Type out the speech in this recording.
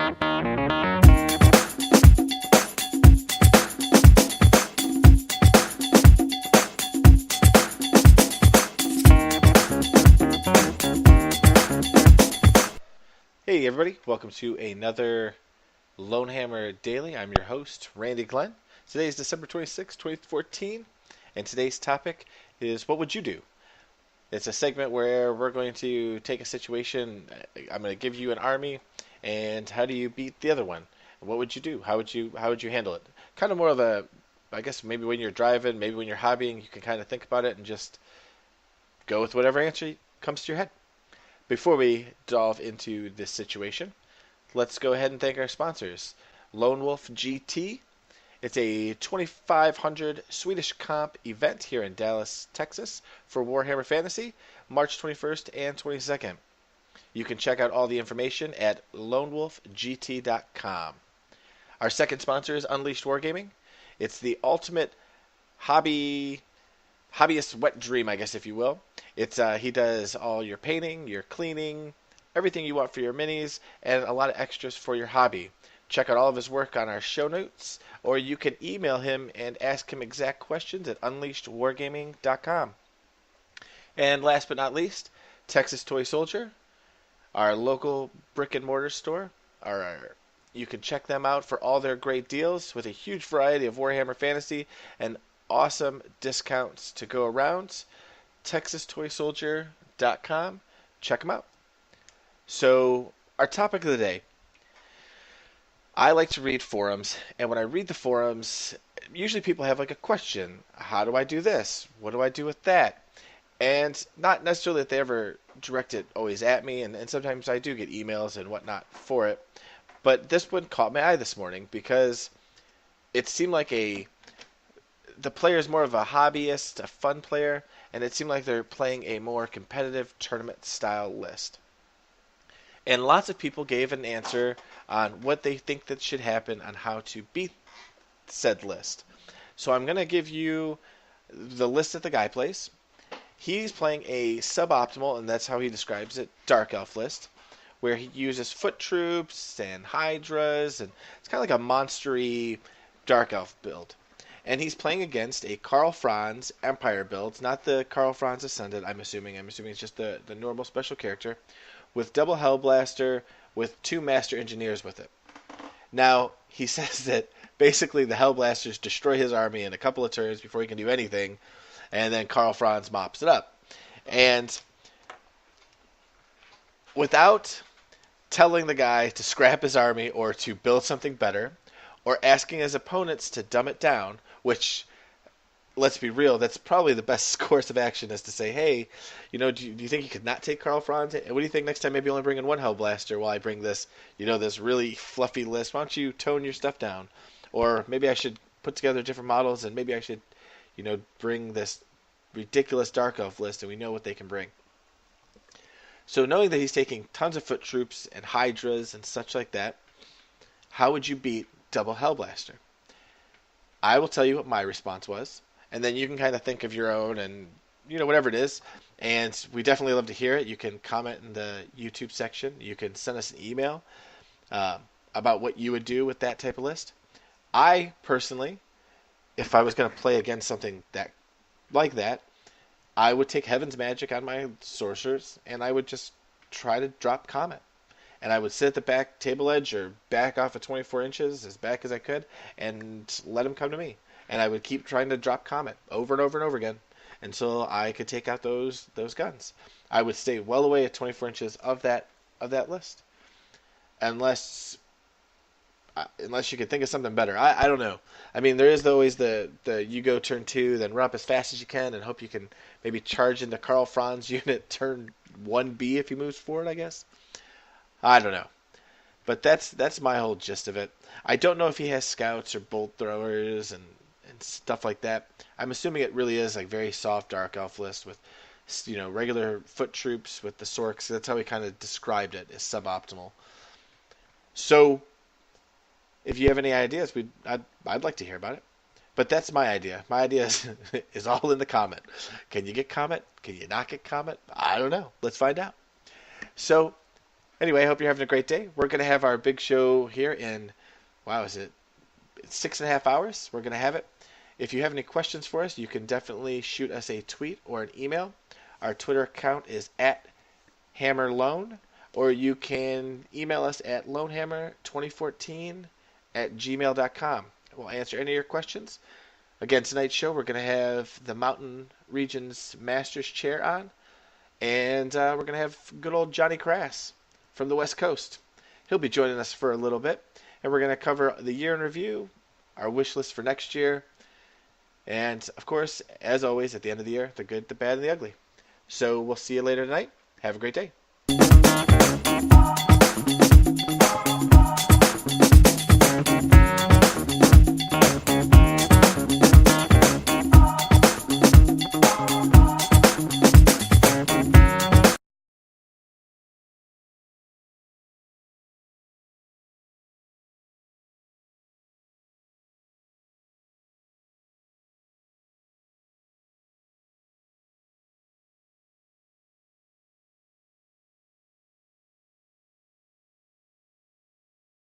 Hey everybody, welcome to another LoneHammer Daily. I'm your host, Randy Glenn. Today is December 26, 2014, and today's topic is what would you do? It's a segment where we're going to take a situation, I'm going to give you an army, and how do you beat the other one? What would you do? How would you handle it? Kind of more of a, I guess maybe when you're driving, maybe when you're hobbying, you can kind of think about it and just go with whatever answer comes to your head. Before we delve into this situation, let's go ahead and thank our sponsors. Lonewolf GT. It's a 2,500 Swedish comp event here in Dallas, Texas for Warhammer Fantasy, March 21st and 22nd. You can check out all the information at lonewolfgt.com. Our second sponsor is Unleashed Wargaming. It's the ultimate hobbyist wet dream, I guess, if you will. He does all your painting, your cleaning, everything you want for your minis, and a lot of extras for your hobby. Check out all of his work on our show notes, or you can email him and ask him exact questions at unleashedwargaming.com. And last but not least, Texas Toy Soldier, our local brick and mortar store. You can check them out for all their great deals with a huge variety of Warhammer Fantasy and awesome discounts to go around. TexasToySoldier.com. Check them out. So, our topic of the day. I like to read forums, and when I read the forums, usually people have like a question. How do I do this? What do I do with that? And not necessarily that they ever direct it always at me, and sometimes I do get emails and whatnot for it. But this one caught my eye this morning because it seemed like the player is more of a hobbyist, a fun player, and it seemed like they're playing a more competitive tournament-style list. And lots of people gave an answer on what they think that should happen on how to beat said list. So I'm going to give you the list that the guy plays. He's playing a suboptimal, and that's how he describes it, Dark Elf list, where he uses foot troops and hydras, and it's kind of like a monstery Dark Elf build. And he's playing against a Karl Franz Empire build, not the Karl Franz Ascended, I'm assuming. I'm assuming it's just the normal special character, with double Hellblaster, with 2 Master Engineers with it. Now, he says that basically the Hellblasters destroy his army in a couple of turns before he can do anything, and then Karl Franz mops it up. And without telling the guy to scrap his army or to build something better, or asking his opponents to dumb it down, which, let's be real, that's probably the best course of action, is to say, hey, do you think you could not take Karl Franz? What do you think next time maybe only bring in 1 Hellblaster while I bring this, this really fluffy list? Why don't you tone your stuff down? Or maybe I should put together different models, and maybe I should, bring this ridiculous Dark Elf list, and we know what they can bring. So knowing that he's taking tons of foot troops and hydras and such like that, how would you beat double Hellblaster? I will tell you what my response was, and then you can kind of think of your own and, whatever it is. And we definitely love to hear it. You can comment in the YouTube section. You can send us an email about what you would do with that type of list. I, personally, if I was going to play against something like that, I would take Heaven's Magic on my sorcerers, and I would just try to drop Comet. And I would sit at the back table edge or back off of 24 inches as back as I could and let him come to me. And I would keep trying to drop Comet over and over and over again until I could take out those guns. I would stay well away at 24 inches of that list. Unless you could think of something better. I don't know. I mean, there is always the you go turn 2, then run up as fast as you can and hope you can maybe charge into Karl Franz unit turn 1B if he moves forward, I guess. I don't know. But that's my whole gist of it. I don't know if he has scouts or bolt throwers and stuff like that. I'm assuming it really is like very soft Dark Elf list with regular foot troops with the Sorks. That's how he kind of described it, as suboptimal. So if you have any ideas, I'd like to hear about it. But that's my idea. My idea is all in the comment. Can you get Comet? Can you not get Comet? I don't know. Let's find out. So Anyway, I hope you're having a great day. We're going to have our big show here in, wow, is it 6.5 hours? We're going to have it. If you have any questions for us, you can definitely shoot us a tweet or an email. Our Twitter account is at HammerLone, or you can email us at LoneHammer2014@gmail.com. We'll answer any of your questions. Again, tonight's show, we're going to have the Mountain Region's Masters Chair on, and we're going to have good old Johnny Crass from the West Coast. He'll be joining us for a little bit, and we're going to cover the year in review, our wish list for next year, and, of course, as always, at the end of the year, the good, the bad, and the ugly. So we'll see you later tonight. Have a great day.